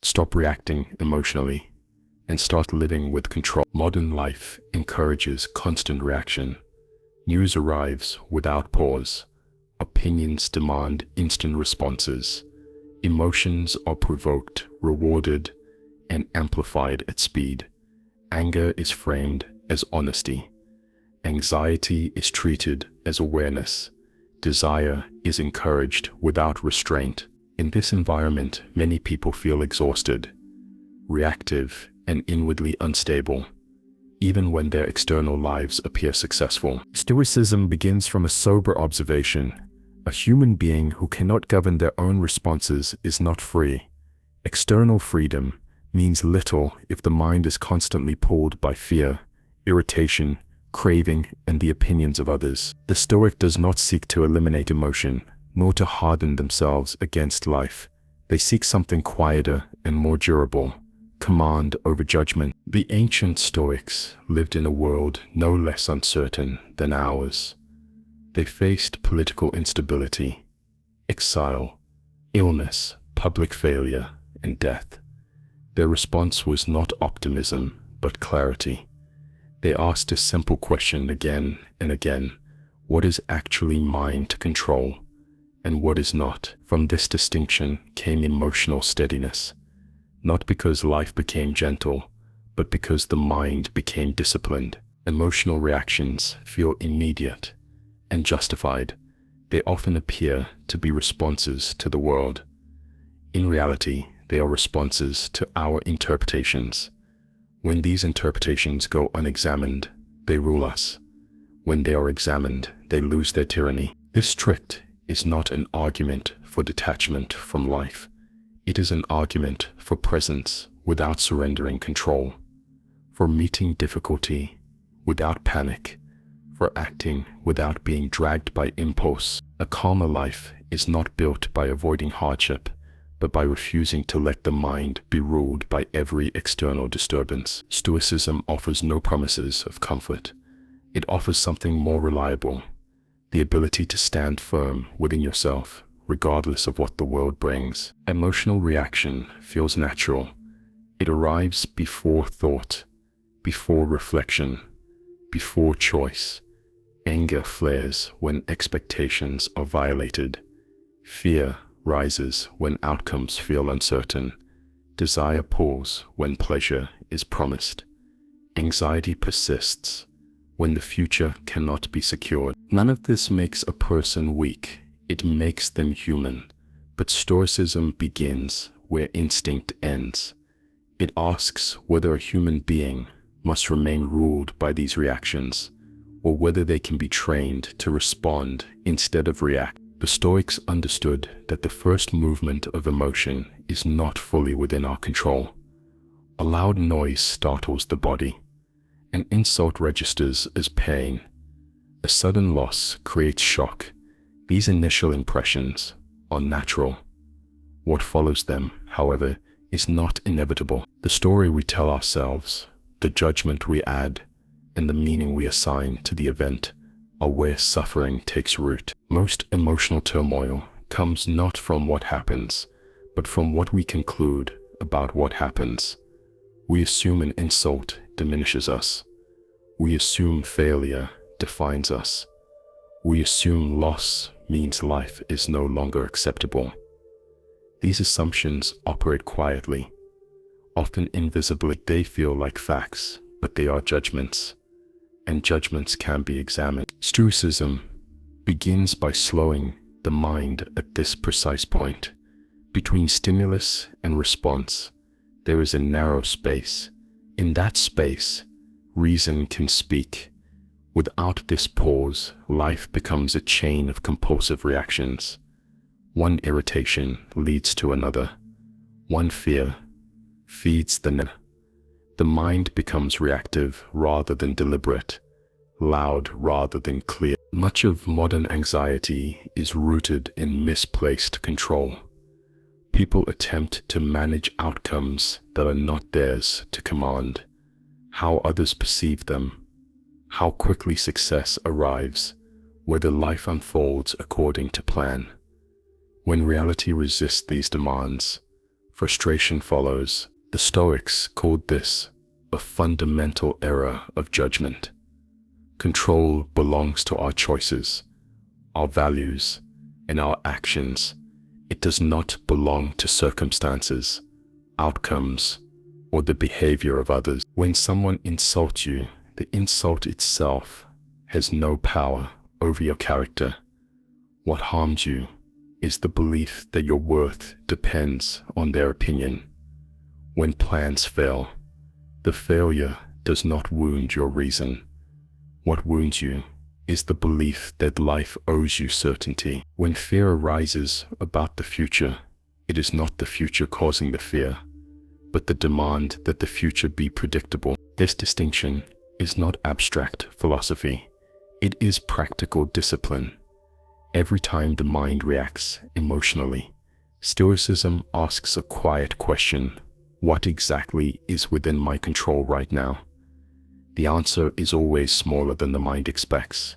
Stop reacting emotionally and start living with control. Modern life encourages constant reaction. News arrives without pause. Opinions demand instant responses. Emotions are provoked, rewarded, and amplified at speed. Anger is framed as honesty. Anxiety is treated as awareness. Desire is encouraged without restraint. In this environment, many people feel exhausted, reactive, and inwardly unstable, even when their external lives appear successful. Stoicism begins from a sober observation. A human being who cannot govern their own responses is not free. External freedom means little if the mind is constantly pulled by fear, irritation, craving, and the opinions of others. The Stoic does not seek to eliminate emotion, nor to harden themselves against life. They seek something quieter and more durable, command over judgment. The ancient Stoics lived in a world no less uncertain than ours. They faced political instability, exile, illness, public failure, and death. Their response was not optimism, but clarity. They asked a simple question again and again: what is actually mine to control, and what is not? From this distinction came emotional steadiness, not because life became gentle, but because the mind became disciplined. Emotional reactions feel immediate and justified. They often appear to be responses to the world. In reality, they are responses to our interpretations. When these interpretations go unexamined, they rule us. When they are examined, they lose their tyranny. This trick is not an argument for detachment from life. It is an argument for presence without surrendering control, for meeting difficulty without panic, for acting without being dragged by impulse. A calmer life is not built by avoiding hardship, but by refusing to let the mind be ruled by every external disturbance. Stoicism offers no promises of comfort. It offers something more reliable: the ability to stand firm within yourself, regardless of what the world brings. Emotional reaction feels natural. It arrives before thought, before reflection, before choice. Anger flares when expectations are violated. Fear rises when outcomes feel uncertain. Desire pulls when pleasure is promised. Anxiety persists when the future cannot be secured. None of this makes a person weak. It makes them human. But Stoicism begins where instinct ends. It asks whether a human being must remain ruled by these reactions, or whether they can be trained to respond instead of react. The Stoics understood that the first movement of emotion is not fully within our control. A loud noise startles the body. An insult registers as pain. A sudden loss creates shock. These initial impressions are natural. What follows them, however, is not inevitable. The story we tell ourselves, the judgment we add, and the meaning we assign to the event are where suffering takes root. Most emotional turmoil comes not from what happens, but from what we conclude about what happens. We assume an insult diminishes us. We assume failure defines us. We assume loss means life is no longer acceptable. These assumptions operate quietly, often invisibly. They feel like facts, but they are judgments, and judgments can be examined. Stoicism begins by slowing the mind at this precise point. Between stimulus and response, there is a narrow space. In that space, reason can speak. Without this pause, life becomes a chain of compulsive reactions. One irritation leads to another. One fear feeds the next. The mind becomes reactive rather than deliberate, loud rather than clear. Much of modern anxiety is rooted in misplaced control. People attempt to manage outcomes that are not theirs to command: how others perceive them, how quickly success arrives, whether life unfolds according to plan. When reality resists these demands, frustration follows. The Stoics called this a fundamental error of judgment. Control belongs to our choices, our values, and our actions. It does not belong to circumstances, outcomes, or the behavior of others. When someone insults you, the insult itself has no power over your character. What harms you is the belief that your worth depends on their opinion. When plans fail, the failure does not wound your reason. What wounds you is the belief that life owes you certainty. When fear arises about the future, it is not the future causing the fear, but the demand that the future be predictable. This distinction is not abstract philosophy. It is practical discipline. Every time the mind reacts emotionally, Stoicism asks a quiet question: what exactly is within my control right now? The answer is always smaller than the mind expects.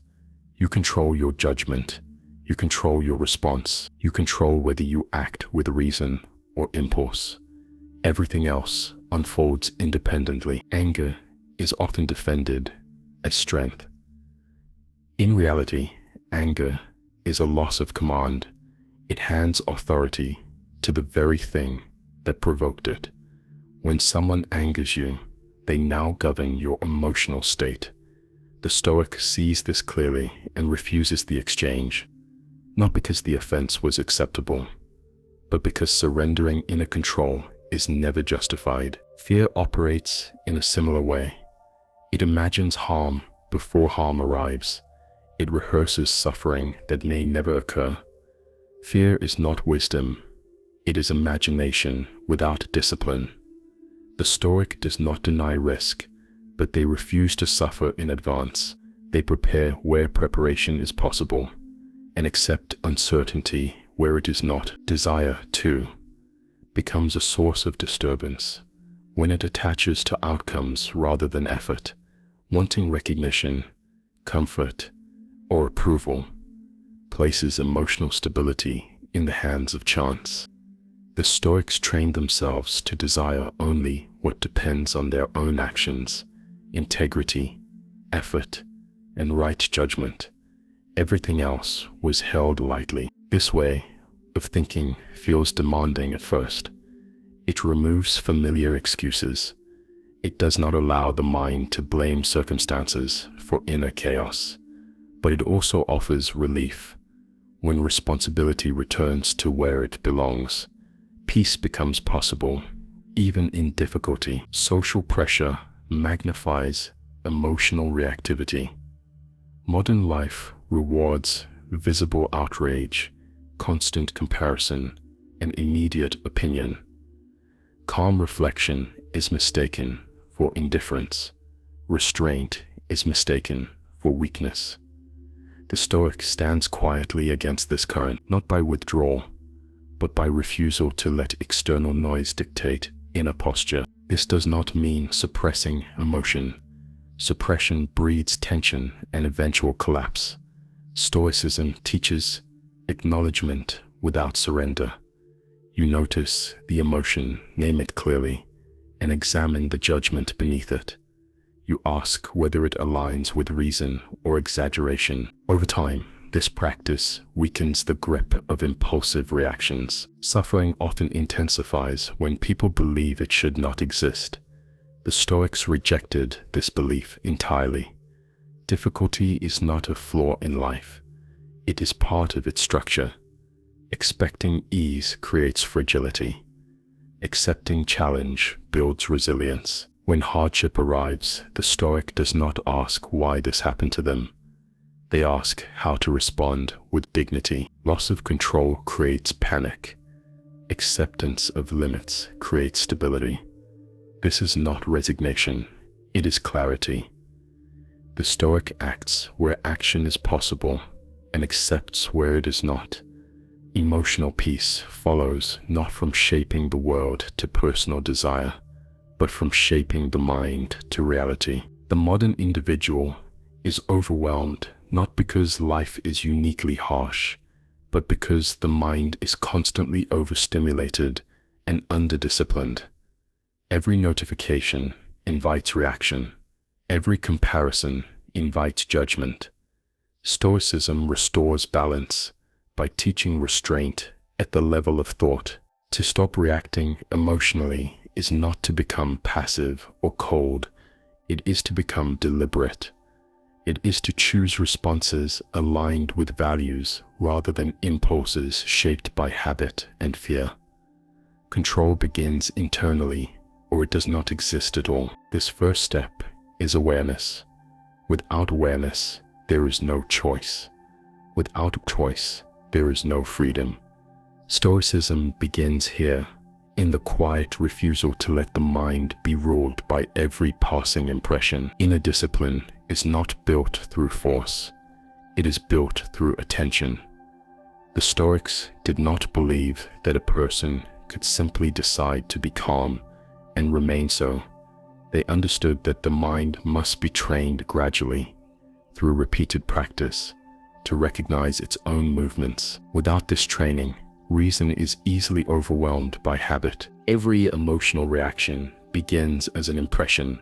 You control your judgment. You control your response. You control whether you act with reason or impulse. Everything else unfolds independently. Anger is often defended as strength. In reality, anger is a loss of command. It hands authority to the very thing that provoked it. When someone angers you, they now govern your emotional state. The Stoic sees this clearly and refuses the exchange, not because the offense was acceptable, but because surrendering inner control is never justified. Fear operates in a similar way. It imagines harm before harm arrives. It rehearses suffering that may never occur. Fear is not wisdom. It is imagination without discipline. The Stoic does not deny risk, but they refuse to suffer in advance. They prepare where preparation is possible and accept uncertainty where it is not. Desire, too, becomes a source of disturbance when it attaches to outcomes rather than effort. Wanting recognition, comfort, or approval places emotional stability in the hands of chance. The Stoics trained themselves to desire only what depends on their own actions, integrity, effort, and right judgment. Everything else was held lightly. This way of thinking feels demanding at first. It removes familiar excuses. It does not allow the mind to blame circumstances for inner chaos, but it also offers relief. When responsibility returns to where it belongs, peace becomes possible, even in difficulty. Social pressure magnifies emotional reactivity. Modern life rewards visible outrage, constant comparison, and immediate opinion. Calm reflection is mistaken for indifference. Restraint is mistaken for weakness. The Stoic stands quietly against this current, not by withdrawal, but by refusal to let external noise dictate inner posture. This does not mean suppressing emotion. Suppression breeds tension and eventual collapse. Stoicism teaches acknowledgement without surrender. You notice the emotion, name it clearly, and examine the judgment beneath it. You ask whether it aligns with reason or exaggeration. Over time, this practice weakens the grip of impulsive reactions. Suffering often intensifies when people believe it should not exist. The Stoics rejected this belief entirely. Difficulty is not a flaw in life. It is part of its structure. Expecting ease creates fragility. Accepting challenge builds resilience. When hardship arrives, the Stoic does not ask why this happened to them. They ask how to respond with dignity. Loss of control creates panic. Acceptance of limits creates stability. This is not resignation, it is clarity. The Stoic acts where action is possible and accepts where it is not. Emotional peace follows not from shaping the world to personal desire, but from shaping the mind to reality. The modern individual is overwhelmed not because life is uniquely harsh, but because the mind is constantly overstimulated and under-disciplined. Every notification invites reaction. Every comparison invites judgment. Stoicism restores balance by teaching restraint at the level of thought. To stop reacting emotionally is not to become passive or cold. It is to become deliberate. It is to choose responses aligned with values rather than impulses shaped by habit and fear. Control begins internally, or it does not exist at all. This first step is awareness. Without awareness, there is no choice. Without choice, there is no freedom. Stoicism begins here, in the quiet refusal to let the mind be ruled by every passing impression. Inner discipline is not built through force. It is built through attention. The Stoics did not believe that a person could simply decide to be calm and remain so. They understood that the mind must be trained gradually, through repeated practice, to recognize its own movements. Without this training, reason is easily overwhelmed by habit. Every emotional reaction begins as an impression.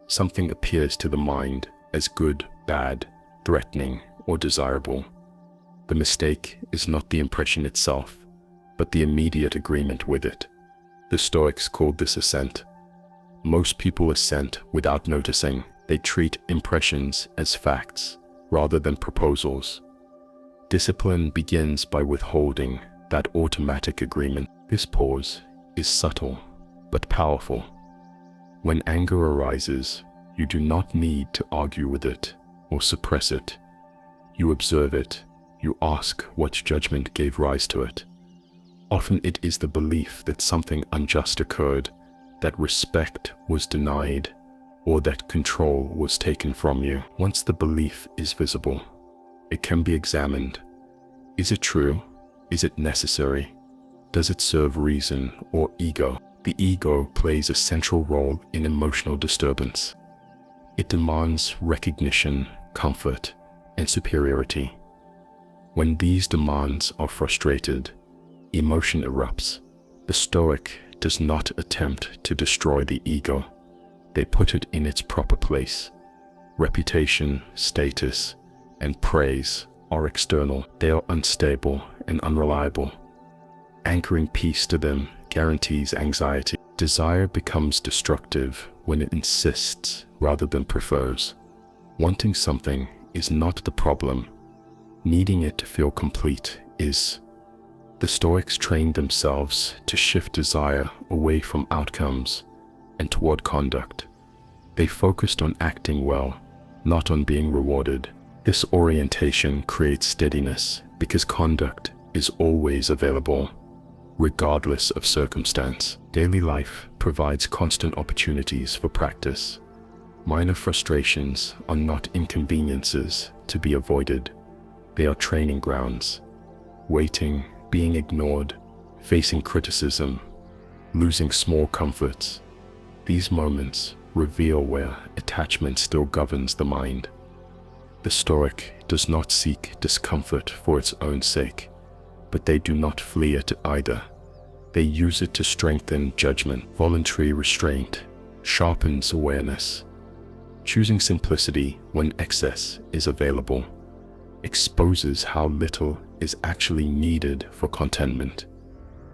Something appears to the mind as good, bad, threatening, or desirable. The mistake is not the impression itself, but the immediate agreement with it. The Stoics called this assent. Most people assent without noticing. They treat impressions as facts rather than proposals. Discipline begins by withholding that automatic agreement. This pause is subtle but powerful. When anger arises, you do not need to argue with it or suppress it. You observe it. You ask what judgment gave rise to it. Often it is the belief that something unjust occurred, that respect was denied, or that control was taken from you. Once the belief is visible, it can be examined. Is it true? Is it necessary? Does it serve reason or ego? The ego plays a central role in emotional disturbance. It demands recognition, comfort, and superiority. When these demands are frustrated, emotion erupts. The Stoic does not attempt to destroy the ego. They put it in its proper place. Reputation, status, and praise are external. They are unstable and unreliable. Anchoring peace to them guarantees anxiety. Desire becomes destructive when it insists rather than prefers. Wanting something is not the problem. Needing it to feel complete is. The Stoics trained themselves to shift desire away from outcomes and toward conduct. They focused on acting well, not on being rewarded. This orientation creates steadiness because conduct is always available, regardless of circumstance. Daily life provides constant opportunities for practice. Minor frustrations are not inconveniences to be avoided. They are training grounds. Waiting, being ignored, facing criticism, losing small comforts. These moments reveal where attachment still governs the mind. The Stoic does not seek discomfort for its own sake, but they do not flee it either. They use it to strengthen judgment. Voluntary restraint sharpens awareness. Choosing simplicity when excess is available exposes how little is actually needed for contentment.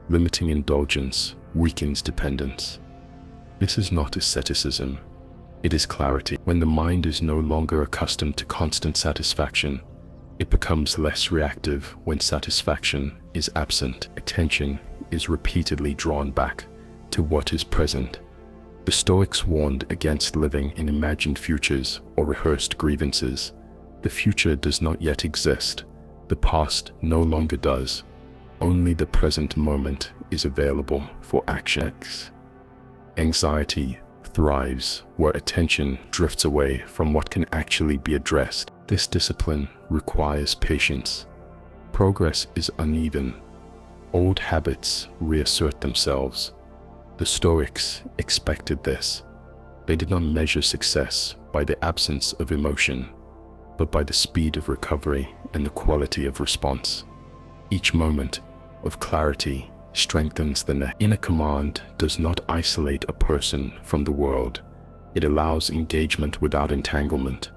Limiting indulgence weakens dependence. This is not asceticism. It is clarity. When the mind is no longer accustomed to constant satisfaction, it becomes less reactive when satisfaction is absent. Attention is repeatedly drawn back to what is present. The Stoics warned against living in imagined futures or rehearsed grievances. The future does not yet exist. The past no longer does. Only the present moment is available for action. Anxiety thrives where attention drifts away from what can actually be addressed. This discipline requires patience. Progress is uneven. Old habits reassert themselves. The Stoics expected this. They did not measure success by the absence of emotion, but by the speed of recovery and the quality of response. Each moment of clarity strengthens the neck. Inner command does not isolate a person from the world. It allows engagement without entanglement.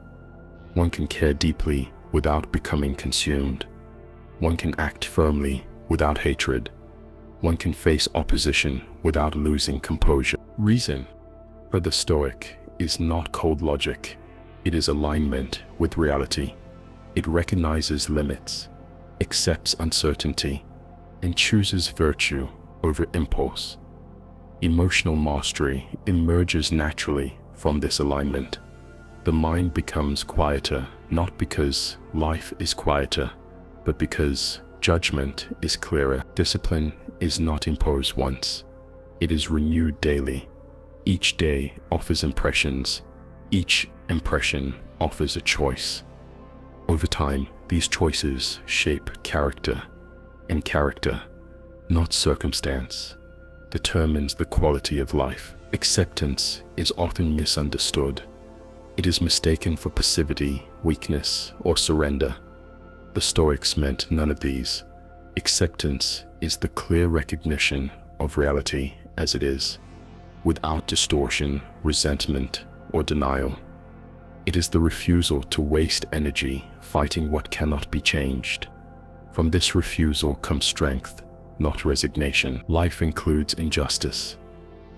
One can care deeply without becoming consumed. One can act firmly without hatred. One can face opposition without losing composure. Reason for the Stoic is not cold logic. It is alignment with reality. It recognizes limits, accepts uncertainty, and chooses virtue over impulse. Emotional mastery emerges naturally from this alignment. The mind becomes quieter, not because life is quieter, but because judgment is clearer. Discipline is not imposed once. It is renewed daily. Each day offers impressions. Each impression offers a choice. Over time, these choices shape character, and character, not circumstance, determines the quality of life. Acceptance is often misunderstood. It is mistaken for passivity, weakness, or surrender. The Stoics meant none of these. Acceptance is the clear recognition of reality as it is, without distortion, resentment, or denial. It is the refusal to waste energy fighting what cannot be changed. From this refusal comes strength, not resignation. Life includes injustice.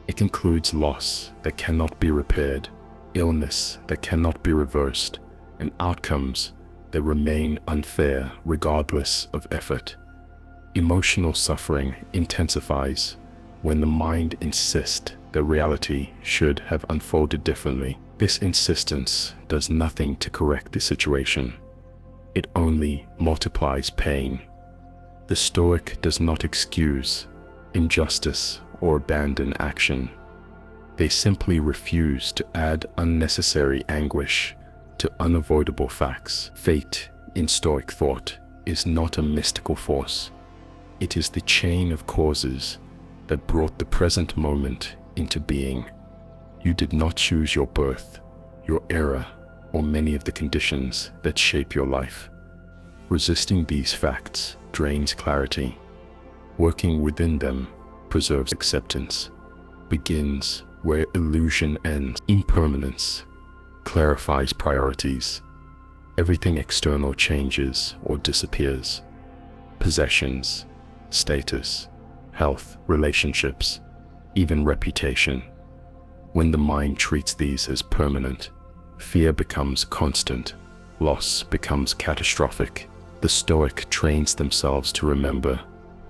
It includes loss that cannot be repaired, illness that cannot be reversed, and outcomes that remain unfair regardless of effort. Emotional suffering intensifies when the mind insists that reality should have unfolded differently. This insistence does nothing to correct the situation. It only multiplies pain. The Stoic does not excuse injustice or abandon action. They simply refuse to add unnecessary anguish to unavoidable facts. Fate, in Stoic thought, is not a mystical force. It is the chain of causes that brought the present moment into being. You did not choose your birth, your era, or many of the conditions that shape your life. Resisting these facts drains clarity. Working within them preserves acceptance, begins where illusion ends. Impermanence clarifies priorities. Everything external changes or disappears. Possessions, status, health, relationships, even reputation. When the mind treats these as permanent, fear becomes constant, loss becomes catastrophic. The Stoic trains themselves to remember,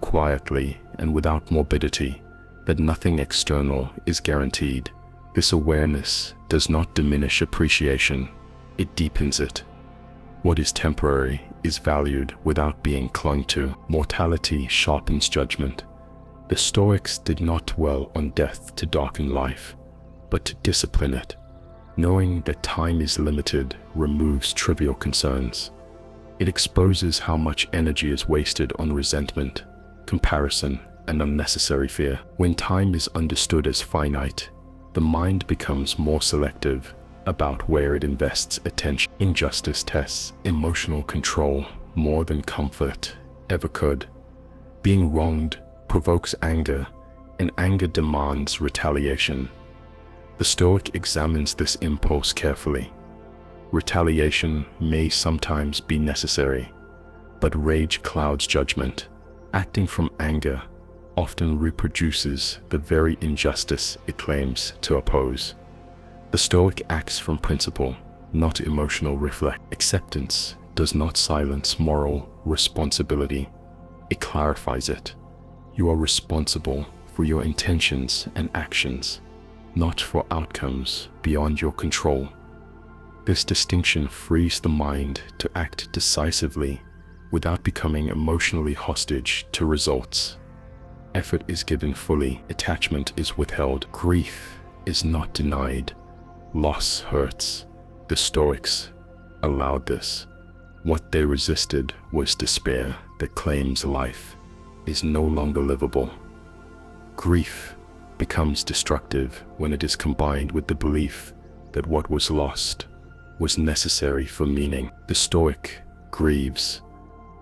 quietly and without morbidity, that nothing external is guaranteed. This awareness does not diminish appreciation, it deepens it. What is temporary is valued without being clung to. Mortality sharpens judgment. The Stoics did not dwell on death to darken life, but to discipline it. Knowing that time is limited removes trivial concerns. It exposes how much energy is wasted on resentment, comparison, and unnecessary fear. When time is understood as finite, the mind becomes more selective about where it invests attention. Injustice tests emotional control more than comfort ever could. Being wronged provokes anger, and anger demands retaliation. The Stoic examines this impulse carefully. Retaliation may sometimes be necessary, but rage clouds judgment. Acting from anger often reproduces the very injustice it claims to oppose. The Stoic acts from principle, not emotional reflex. Acceptance does not silence moral responsibility. It clarifies it. You are responsible for your intentions and actions, not for outcomes beyond your control. This distinction frees the mind to act decisively without becoming emotionally hostage to results. Effort is given fully, attachment is withheld, grief is not denied, loss hurts. The Stoics allowed this. What they resisted was despair that claims life is no longer livable. Grief becomes destructive when it is combined with the belief that what was lost was necessary for meaning. The Stoic grieves,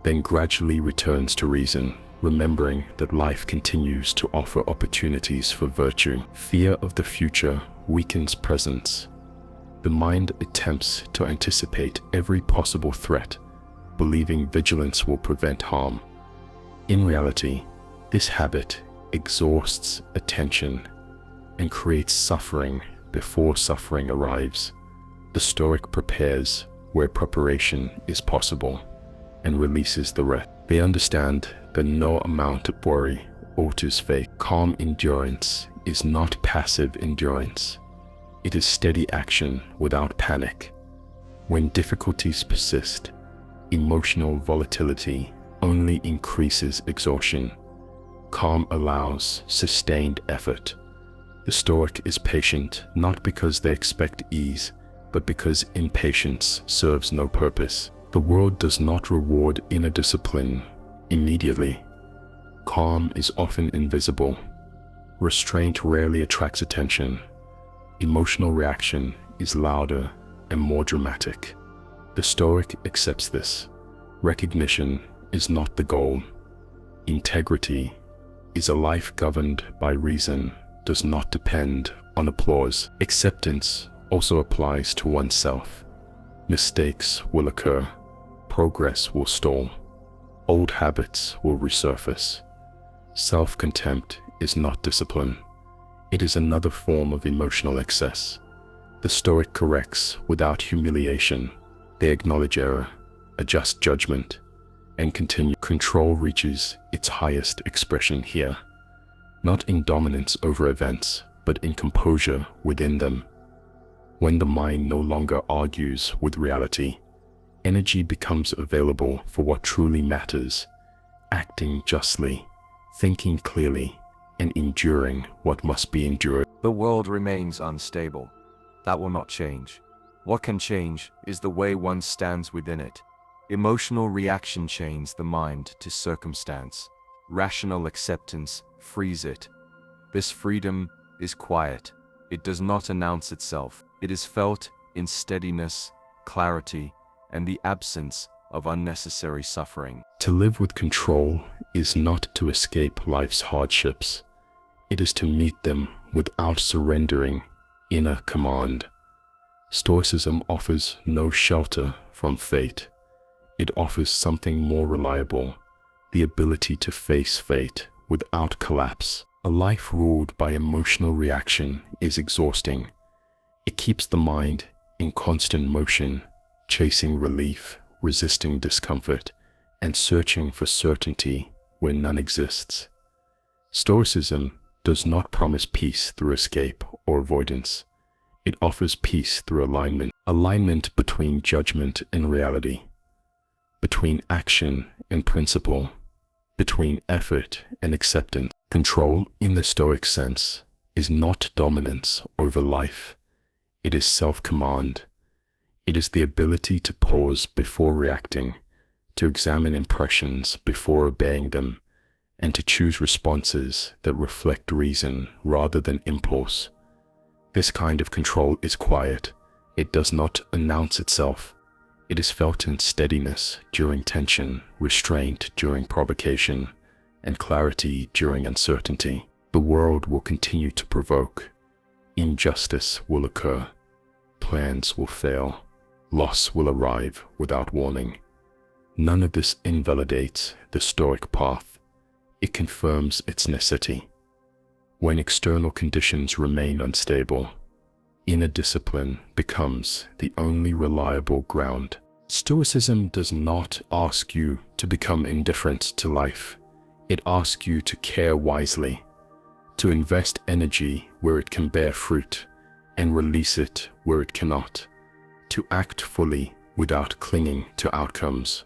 then gradually returns to reason, remembering that life continues to offer opportunities for virtue. Fear of the future weakens presence. The mind attempts to anticipate every possible threat, believing vigilance will prevent harm. In reality, this habit exhausts attention and creates suffering before suffering arrives. The Stoic prepares where preparation is possible and releases the rest. They understand that no amount of worry alters fate. Calm endurance is not passive endurance. It is steady action without panic. When difficulties persist, emotional volatility only increases exhaustion. Calm allows sustained effort. The Stoic is patient not because they expect ease, but because impatience serves no purpose. The world does not reward inner discipline immediately. Calm is often invisible. Restraint rarely attracts attention. Emotional reaction is louder and more dramatic. The Stoic accepts this. Recognition is not the goal. Integrity is a life governed by reason, does not depend on applause. Acceptance also applies to oneself. Mistakes will occur. Progress will stall. Old habits will resurface. Self-contempt is not discipline. It is another form of emotional excess. The Stoic corrects without humiliation. They acknowledge error, adjust judgment, and continue. Control reaches its highest expression here, not in dominance over events, but in composure within them. When the mind no longer argues with reality, energy becomes available for what truly matters, acting justly, thinking clearly, and enduring what must be endured. The world remains unstable. That will not change. What can change is the way one stands within it. Emotional reaction chains the mind to circumstance. Rational acceptance frees it. This freedom is quiet. It does not announce itself. It is felt in steadiness, clarity, and the absence of unnecessary suffering. To live with control is not to escape life's hardships. It is to meet them without surrendering inner command. Stoicism offers no shelter from fate. It offers something more reliable, the ability to face fate without collapse. A life ruled by emotional reaction is exhausting. It keeps the mind in constant motion, chasing relief, resisting discomfort, and searching for certainty where none exists. Stoicism does not promise peace through escape or avoidance. It offers peace through alignment between judgment and reality, between action and principle, between effort and acceptance. Control, in the Stoic sense, is not dominance over life. It is self-command. It is the ability to pause before reacting, to examine impressions before obeying them, and to choose responses that reflect reason rather than impulse. This kind of control is quiet. It does not announce itself. It is felt in steadiness during tension, restraint during provocation, and clarity during uncertainty. The world will continue to provoke. Injustice will occur. Plans will fail. Loss will arrive without warning. None of this invalidates the Stoic path. It confirms its necessity. When external conditions remain unstable, inner discipline becomes the only reliable ground. Stoicism does not ask you to become indifferent to life. It asks you to care wisely, to invest energy where it can bear fruit, and release it where it cannot, to act fully without clinging to outcomes,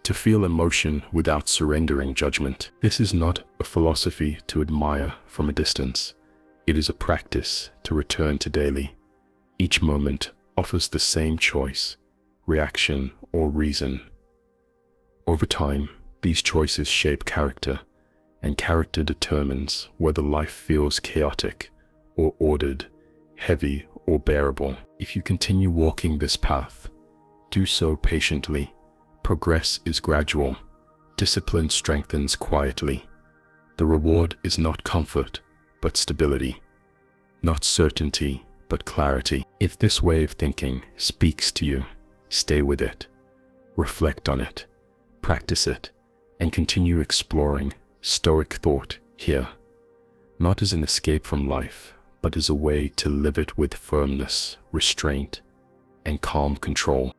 to feel emotion without surrendering judgment. This is not a philosophy to admire from a distance. It is a practice to return to daily. Each moment offers the same choice, reaction or reason. Over time, these choices shape character, and character determines whether life feels chaotic or ordered, heavy or bearable. If you continue walking this path, do so patiently. Progress is gradual. Discipline strengthens quietly. The reward is not comfort, but stability. Not certainty, but clarity. If this way of thinking speaks to you, stay with it. Reflect on it, practice it, and continue exploring Stoic thought here, not as an escape from life, but as a way to live it with firmness, restraint, and calm control.